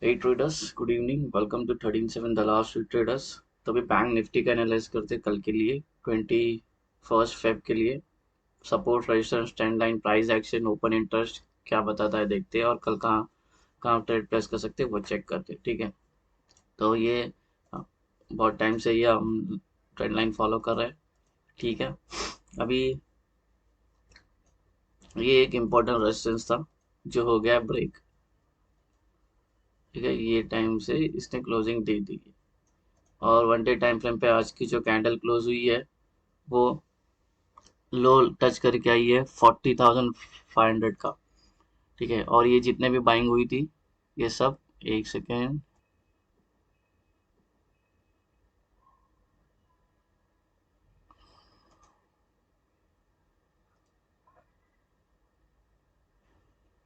Hey traders, good evening. Welcome to 13/7 the last traders. तो अभी bank Nifty का analyse करते हैं कल के लिए 21 फेब के लिए। Support, resistance, trend line, price action, open interest क्या बताता है देखते हैं, और कल कहाँ कहाँ ट्रेड प्लेस कर सकते हैं वो चेक करते हैं। ठीक है, तो ये बहुत टाइम से ये हम ट्रेंड लाइन फॉलो कर रहे हैं। ठीक है, अभी ये एक इम्पोर्टेंट रेजिस्टेंस था जो हो गया ब्रेक। ठीक है, ये टाइम से इसने क्लोजिंग दे दी है, और वन डे टाइम फ्रेम पे आज की जो कैंडल क्लोज हुई है वो लो टच करके आई है 40,500 का। ठीक है, और ये जितने भी बाइंग हुई थी ये सब, एक सेकेंड,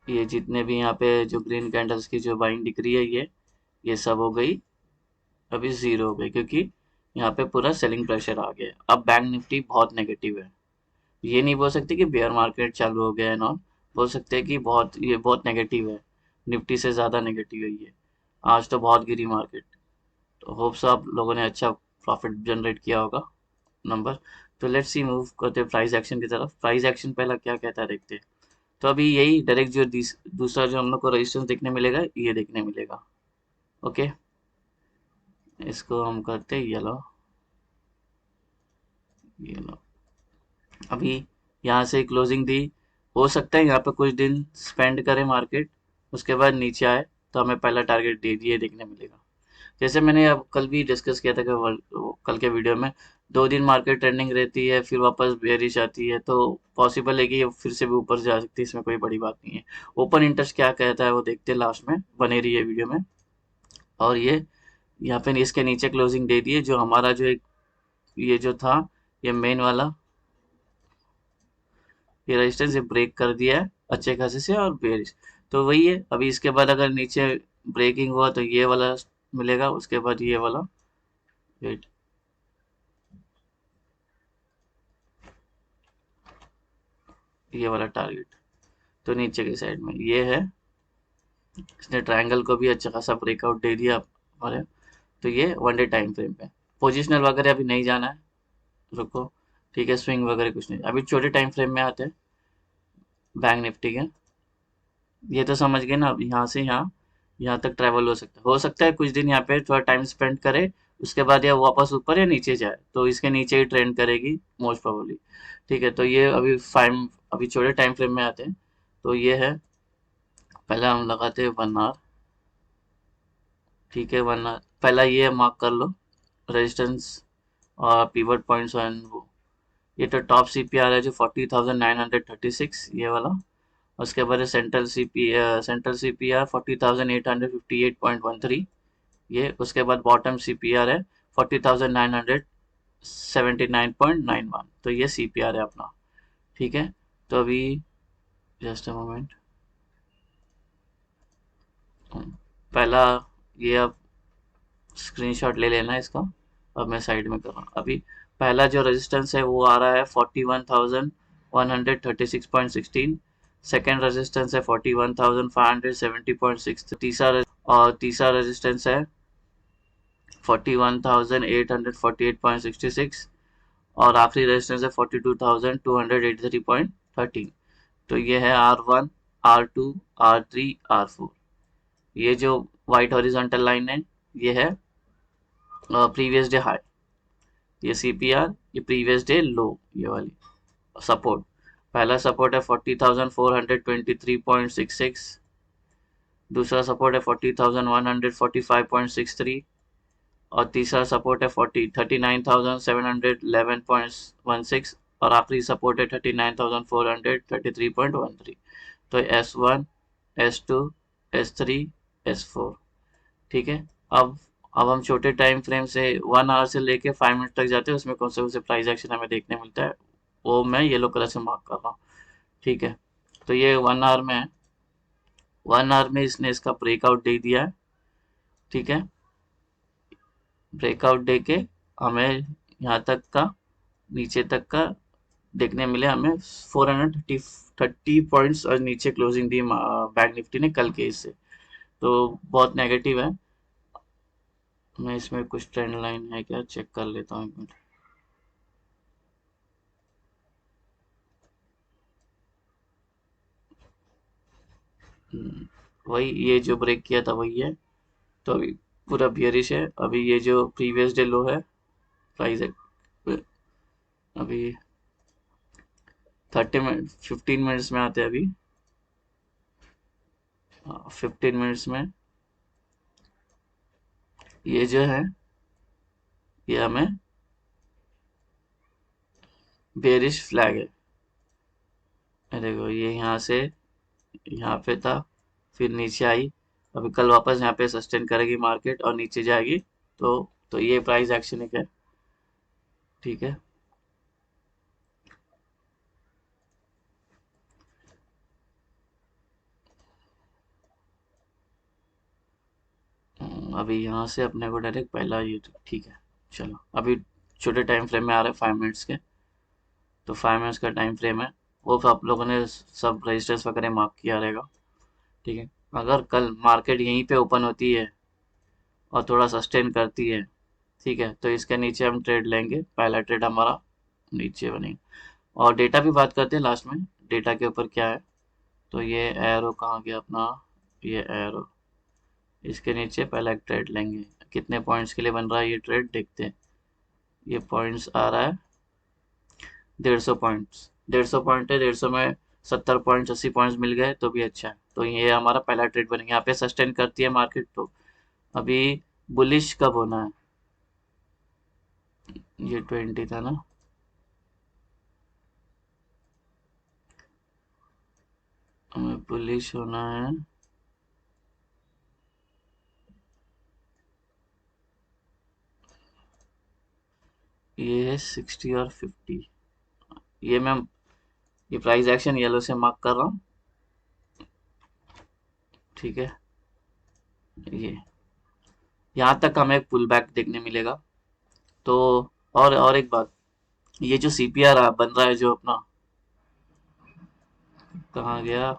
ये जितने भी यहाँ पे जो ग्रीन कैंडल्स की जो बाइंग दिख रही है ये सब हो गई, अभी जीरो हो गई, क्योंकि यहाँ पे पूरा सेलिंग प्रेशर आ गया। अब बैंक निफ्टी बहुत नेगेटिव है, ये नहीं बोल सकते कि बेयर मार्केट चालू हो गया है ना, बोल सकते हैं कि ये बहुत नेगेटिव है, निफ्टी से ज़्यादा नेगेटिव है ये। आज तो बहुत गिरी मार्केट। तो होप्स आप लोगों ने अच्छा प्रॉफिट जनरेट किया होगा नंबर। तो लेट्स सी, मूव करते हैं प्राइस एक्शन की तरफ। प्राइस एक्शन पहला क्या कहता है देखते हैं। तो अभी यही डायरेक्ट जो दूसरा जो हम लोग को रेजिस्टेंस देखने मिलेगा ये देखने मिलेगा। ओके, इसको हम करते हैं ये लो। अभी यहाँ से क्लोजिंग दी, हो सकता है यहाँ पे कुछ दिन स्पेंड करे मार्केट, उसके बाद नीचे आए तो हमें पहला टारगेट दे दिए देखने मिलेगा। जैसे मैंने अब कल भी डिस्कस किया था कि कल के वीडियो में 2 दिन मार्केट ट्रेंडिंग रहती है, फिर वापस बेरिश आती है, तो पॉसिबल है कि ये फिर से भी ऊपर जा सकती है, इसमें कोई बड़ी बात नहीं है। ओपन इंटरेस्ट क्या कहता है वो देखते हैं, लास्ट में बने रही है वीडियो में। और ये यहाँ पे इसके नीचे क्लोजिंग दे दी है, जो हमारा जो एक ये जो था, ये मेन वाला ये रेजिस्टेंस ये ब्रेक कर दिया है अच्छे खासे से, और बेरिश तो वही है। अभी इसके बाद अगर नीचे ब्रेकिंग हुआ तो ये वाला मिलेगा, उसके बाद ये वाला, वेट, ये वाला टारगेट। तो नीचे की साइड में ये है, इसने ट्रायंगल को भी अच्छा खासा ब्रेकआउट दे दिया हमारे। तो ये वन डे टाइम फ्रेम पे पोजिशनल वगैरह अभी नहीं जाना है, रुको। ठीक है, स्विंग वगैरह कुछ नहीं, अभी छोटे टाइम फ्रेम में आते हैं बैंक निफ्टी के। ये तो समझ गए ना, अब यहाँ से यहाँ तक ट्रैवल हो सकता है कुछ दिन यहाँ पे थोड़ा टाइम स्पेंड करे, उसके बाद या वापस ऊपर या नीचे जाए, तो इसके नीचे ही ट्रेंड करेगी मोस्ट प्रोबेबली। ठीक है, तो ये अभी छोटे टाइम फ्रेम में आते हैं। तो ये है, पहले हम लगाते हैं 1 आवर। ठीक है, 1 आवर पहला ये मार्क कर लो, रेजिस्टेंस और पिवट पॉइंट्स एंड वो। ये तो टॉप सीपीआर है जो 40,936, ये वाला। उसके बाद सेंट्रल सीपीआर 40,858.13, ये। उसके बाद बॉटम सीपीआर है 40,979.91, तो ये सीपीआर है अपना। ठीक है, तो अभी जस्ट अ मोमेंट, पहला ये अब स्क्रीनशॉट ले लेना इसका। अब मैं साइड में कर रहा हूँ। अभी पहला जो रेजिस्टेंस है वो आ रहा है 41,136.16। सेकेंड रेजिस्टेंस है 41,570.6। तीसरा रेजिस्टेंस है 41,848.66। और आखिरी रेजिस्टेंस है 42,283.13। तो ये है R1, R2, R3, R4। ये जो व्हाइट हॉरिजॉन्टल लाइन है ये है प्रीवियस डे हाई, ये सीपीआर, ये प्रीवियस डे लो, ये वाली सपोर्ट। पहला सपोर्ट है 40,423.66। दूसरा सपोर्ट है 40,145.63। और तीसरा सपोर्ट है 39,711.16। और आखिरी सपोर्ट है 39,433.13। तो S1, S2, S3, S4। ठीक है, अब हम छोटे टाइम फ्रेम से 1 आवर से लेके 5 मिनट तक जाते हैं, उसमें कौन से प्राइस एक्शन हमें देखने मिलता है वो मैं येलो कलर से मार्क कर रहा हूँ। ठीक है, तो ये 1 आवर में है। 1 आवर में इसने इसका ब्रेकआउट दे दिया है। ठीक है, ब्रेकआउट दे के हमें यहाँ तक का, नीचे तक का देखने मिले हमें 430 पॉइंट्स, और नीचे क्लोजिंग दी बैंक निफ्टी ने कल के इससे। तो बहुत नेगेटिव है। मैं इसमें कुछ ट्रेंड लाइन है क्या चेक कर लेता हूँ, एक मिनट। वही ये जो ब्रेक किया था वही है। तो अभी पूरा बियरिश है। अभी ये जो प्रीवियस डे लो है, प्राइस है अभी 30 मिनट 15 मिनट्स में आते हैं अभी। 15 मिनट्स में ये जो है, ये हमें बेरिश फ्लैग है। ये देखो, ये यहाँ से यहाँ पे था, फिर नीचे आई। अभी कल वापस यहाँ पे सस्टेन करेगी मार्केट और नीचे जाएगी। तो ये प्राइस एक्शन है। ठीक है। अभी यहाँ से अपने को डायरेक्ट पहला ये तो ठीक है। चलो अभी छोटे टाइम फ्रेम में आ रहे हैं 5 मिनट्स के। तो 5 मिनट्स का टाइम फ्रेम है, वो आप लोगों ने सब रजिस्टर्स वगैरह मार्क किया रहेगा। ठीक है। अगर कल मार्केट यहीं पे ओपन होती है और थोड़ा सस्टेन करती है, ठीक है, तो इसके नीचे हम ट्रेड लेंगे। पहला ट्रेड हमारा नीचे बनेगा। और डेटा भी बात करते हैं लास्ट में, डेटा के ऊपर क्या है। तो ये एरो कहाँ गया अपना, ये एरो, इसके नीचे पहला एक ट्रेड लेंगे। कितने पॉइंट्स के लिए बन रहा है ये ट्रेड देखते हैं। ये पॉइंट्स आ रहा है 150 पॉइंट्स। 150 पॉइंट है, 150 में 70 पॉइंट्स 80 पॉइंट्स मिल गए तो भी अच्छा है। तो ये हमारा पहला ट्रेड बनेगा। यहाँ पे सस्टेन करती है मार्केट तो अभी बुलिश कब होना है, ये 20 था ना। हमें बुलिश होना है, ये है 60 और 50। ये मैं ये प्राइस एक्शन येलो से मार्क कर रहा हूँ। ठीक है। ये यहाँ तक हमें पुल बैक देखने मिलेगा। तो और एक बात, ये जो सीपीआर बन रहा है जो अपना, कहाँ गया,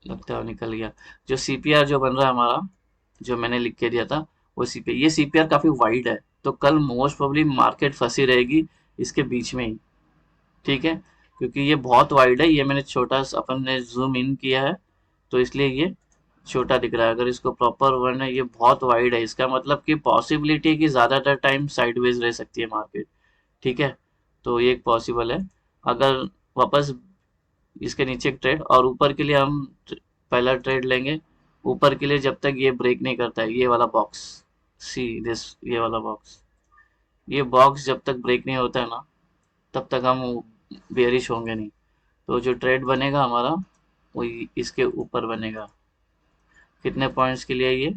लगता है निकल गया। जो सीपीआर जो बन रहा है हमारा, जो मैंने लिख के दिया था, वो सीपीआर, ये सीपीआर काफी वाइड है। तो कल मोस्ट प्रोबेबली मार्केट फंसी रहेगी इसके बीच में ही। ठीक है। क्योंकि ये बहुत वाइड है, ये मैंने छोटा सा अपन ने जूम इन किया है, तो इसलिए ये छोटा दिख रहा है। अगर इसको प्रॉपर वन है, ये बहुत वाइड है, इसका मतलब कि पॉसिबिलिटी है कि ज्यादातर टाइम साइडवेज रह सकती है मार्केट। ठीक है। तो ये एक पॉसिबल है। अगर वापस इसके नीचे एक ट्रेड और ऊपर के लिए हम पहला ट्रेड लेंगे। ऊपर के लिए जब तक ये ब्रेक नहीं करता है, ये वाला बॉक्स, सी दिस, ये वाला बॉक्स, ये बॉक्स जब तक ब्रेक नहीं होता है ना, तब तक हम बेयरिश होंगे नहीं। तो जो ट्रेड बनेगा हमारा, वो इसके ऊपर बनेगा। कितने पॉइंट्स के लिए ये,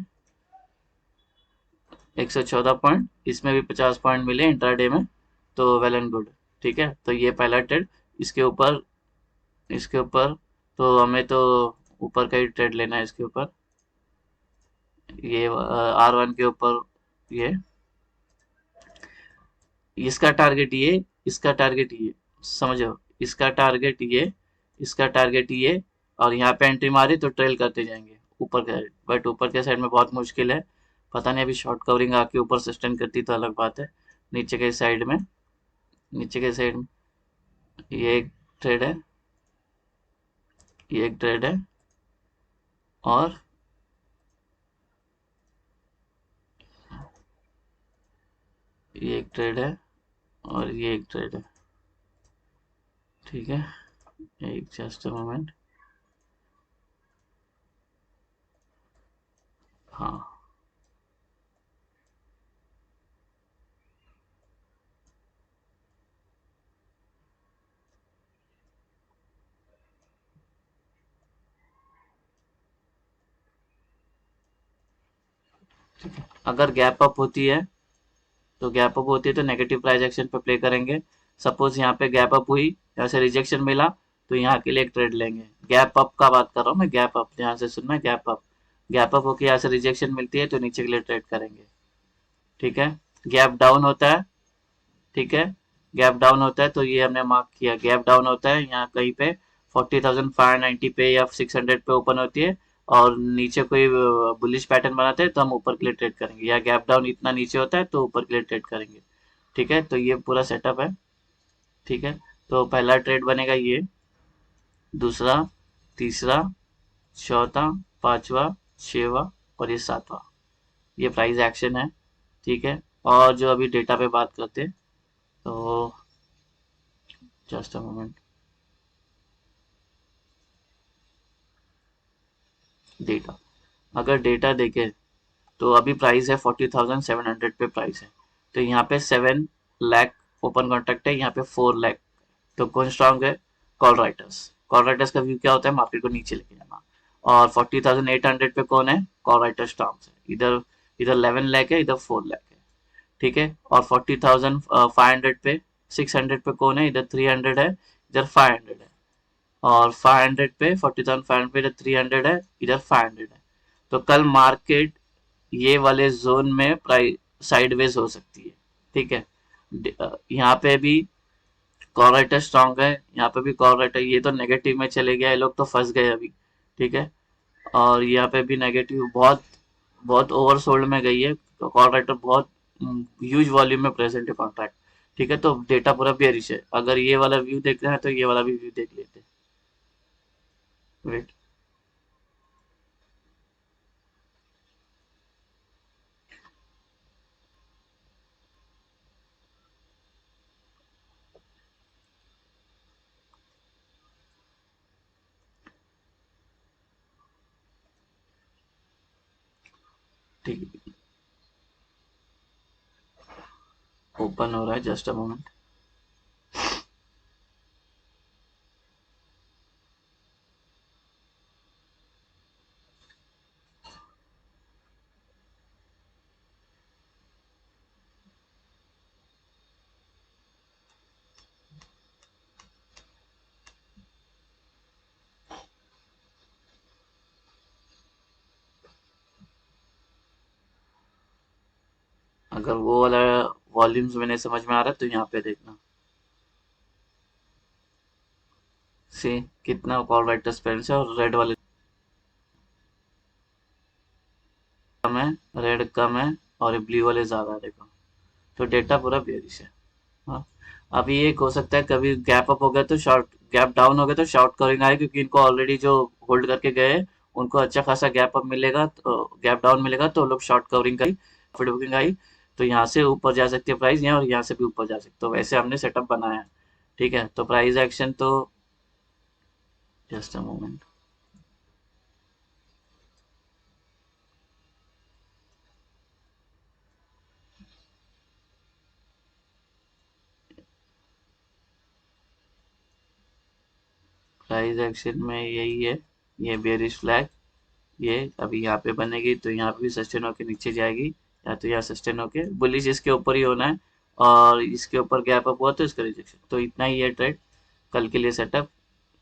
114 पॉइंट, इसमें भी 50 पॉइंट मिले इंट्राडे में, तो वेल एंड गुड। ठीक है। तो ये पहला ट्रेड इसके ऊपर, इसके ऊपर, तो हमें तो ऊपर का ही ट्रेड लेना है इसके ऊपर। ये R1 के ऊपर, ये इसका टारगेट ये, इसका टारगेट ये, समझो, इसका टारगेट ये, इसका टारगेट ये, और यहाँ पे एंट्री मारी तो ट्रेल करते जाएंगे ऊपर के साइड। बट ऊपर के साइड में बहुत मुश्किल है। पता नहीं, अभी शॉर्ट कवरिंग आके ऊपर सस्टेन करती तो अलग बात है। नीचे के साइड में, नीचे के साइड में ये एक ट्रेड है, ये एक ट्रेड है, और ये एक ट्रेड है, और ये एक ट्रेड है। ठीक है। एक जस्ट अ मोमेंट। हाँ। अगर गैप अप होती है, तो गैप अप होती है तो नेगेटिव प्राइस एक्शन पे प्ले करेंगे। सपोज यहाँ पे गैप अप हुई, यहाँ से रिजेक्शन मिला, तो यहाँ के लिए एक ट्रेड लेंगे। गैप अप का बात कर रहा हूँ मैं, गैप अप, ध्यान से सुनना, गैप अप। गैप अप होकर यहाँ से रिजेक्शन मिलती है तो नीचे के लिए ट्रेड करेंगे। ठीक है। गैप डाउन होता है, ठीक है, गैप डाउन होता है तो ये हमने मार्क किया, गैप डाउन होता है यहाँ कहीं पे, 40,590 पे या 600 पे ओपन होती है और नीचे कोई बुलिश पैटर्न बनाते हैं तो हम ऊपर के लिए ट्रेड करेंगे, या गैप डाउन इतना नीचे होता है तो ऊपर के लिए ट्रेड करेंगे। ठीक है, तो ये पूरा सेटअप है। ठीक है, तो पहला ट्रेड बनेगा ये, दूसरा, तीसरा, चौथा, पांचवा, छठवां और ये सातवां। ये प्राइस एक्शन है। ठीक है, और जो अभी डेटा पे बात करते हैं, तो जस्ट अ मोमेंट। डेटा, अगर डेटा देखें तो अभी प्राइस है 40,700 पे प्राइस है। तो यहाँ पे 7 लाख ओपन कॉन्ट्रैक्ट है, यहाँ पे 4 लाख। तो कौन स्ट्रांग है? Call writers. कॉल राइटर्स का व्यू क्या होता है? मार्केट को नीचे लेके जाना। और 40,800 पे कौन है? कॉल राइटर स्ट्रांग है। इधर इधर 11 लाख है, इधर 4 लाख है। ठीक है, और 40,500 पे, 600 पे कौन है? इधर 300 है, इधर 500 है। और 500 पे, 40,500 पे इधर 300 है, इधर 500 है। तो कल मार्केट ये वाले जोन में प्राइस साइडवेज हो सकती है। ठीक है, यहाँ पे भी कॉलराइटर स्ट्रांग है, यहाँ पे भी कॉलराइटर, ये तो नेगेटिव में चले गया, ये लोग तो फंस गए अभी। ठीक है, और यहाँ पे भी नेगेटिव, बहुत बहुत ओवरसोल्ड में गई है। कॉल राइटर बहुत ह्यूज वॉल्यूम में प्रेजेंट है कॉन्ट्रैक्ट। ठीक है, तो डेटा पूरा बेरिश है। अगर ये वाला व्यू देख रहे हैं तो ये वाला भी व्यू देख लेते हैं। वेट, ठीक है, ओपन हो रहा है, जस्ट अ मोमेंट। अगर वो वाला वॉल्यूम्स में नहीं समझ में आ रहा है तो यहाँ पे देखना। सी, कितना कॉल राइटर स्पेंस है, और रेड वाले कम है, रेड कम है, और ब्लू वाले ज्यादा है, देखो। तो डेटा पूरा बेरिश है। हाँ, अभी एक हो सकता है कभी गैप अप हो गया तो शॉर्ट, गैप डाउन हो गया तो शॉर्ट कवरिंग आए, क्योंकि इनको ऑलरेडी जो होल्ड करके गए उनको अच्छा खासा गैप अप मिलेगा, तो गैप डाउन मिलेगा तो लोग शॉर्ट कवरिंग का प्रॉफिट बुकिंग आई। तो यहाँ से ऊपर जा सकती है प्राइस, यहाँ और यहाँ से भी ऊपर जा सकते, तो वैसे हमने सेटअप बनाया है। ठीक है, तो प्राइस एक्शन तो, just a moment. Price action में यही है, ये बेरिश फ्लैग, ये अभी यहाँ पे बनेगी तो यहाँ पे भी सस्टेन होके नीचे जाएगी, या तो यहाँ सस्टेन होके बुलिश इसके ऊपर ही होना है, और इसके ऊपर गैप अप हुआ तो इसका रिजेक्शन। तो इतना ही है ट्रेड कल के लिए सेटअप।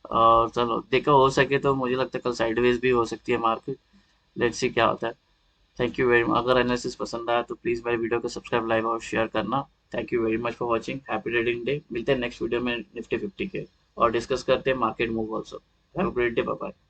और चलो देखो, हो सके तो मुझे लगता है कल साइडवेज भी हो सकती है मार्केट। लेट्स सी क्या होता है। Thank you very much. अगर एनालिसिस पसंद आया तो प्लीज़ मेरे वीडियो को सब्सक्राइब, लाइक और शेयर करना। Thank you very much for watching. Happy trading day. मिलते हैं नेक्स्ट वीडियो में निफ्टी 50 के, और डिस्कस करते हैं market move also. Have a great day, bye bye.